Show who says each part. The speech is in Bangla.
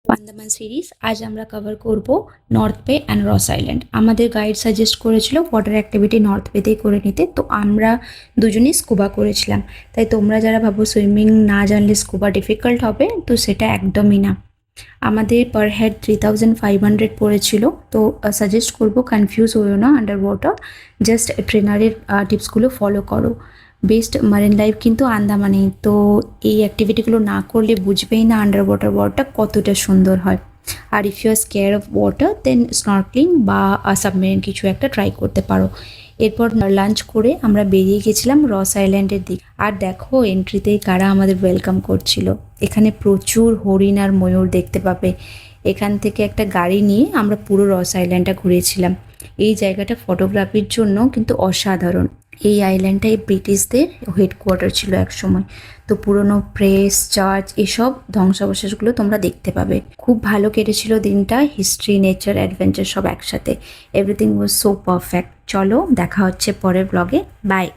Speaker 1: আন্দামান সিরিজ আজ আমরা কভার করব নর্থ বে অ্যান্ড রস আইল্যান্ড। আমাদের গাইড সাজেস্ট করেছিল ওয়াটার অ্যাক্টিভিটি নর্থ বেতেই করে নিতে, তো আমরা দুজনেই স্কুবা করেছিলাম। তাই তোমরা যারা ভাবো সুইমিং না জানলে স্কুবা ডিফিকাল্ট হবে, তো সেটা একদমই না। আমাদের পার হেড 3500 পড়েছিল। তো সাজেস্ট করবো কনফিউজ হইও না আন্ডার ওয়াটার, জাস্ট ট্রেনারের টিপসগুলো ফলো করো। বেস্ট মারিন লাইফ কিন্তু আন্দামানেই, তো এই অ্যাক্টিভিটিগুলো না করলে বুঝবেই না আন্ডার ওয়াটার ওয়ার্ল্ডটা কতটা সুন্দর হয়। আর if you are scared of water then snorkelling বা সাবমেরিন কিছু একটা ট্রাই করতে পারো। এরপর লাঞ্চ করে আমরা বেরিয়ে গেছিলাম রস আইল্যান্ডের দিকে। আর দেখো এন্ট্রিতেই কারা আমাদের ওয়েলকাম করছিল। এখানে প্রচুর হরিণ আর ময়ূর দেখতে পাবে। এখান থেকে একটা গাড়ি নিয়ে আমরা পুরো রস আইল্যান্ডটা ঘুরেছিলাম। এই জায়গাটা ফটোগ্রাফির জন্য কিন্তু অসাধারণ। এই আইল্যান্ডটাই ব্রিটিশদের হেডকোয়ার্টার ছিল একসময়। তো পুরনো প্রেস, চার্চ এসব ধ্বংসাবশেষগুলো তোমরা দেখতে পাবে। খুব ভালো কেটেছিল দিনটা, হিস্ট্রি, নেচার, অ্যাডভেঞ্চার সব একসাথে। Everything was so perfect. চলো দেখা হচ্ছে পরের ব্লগে। বাই।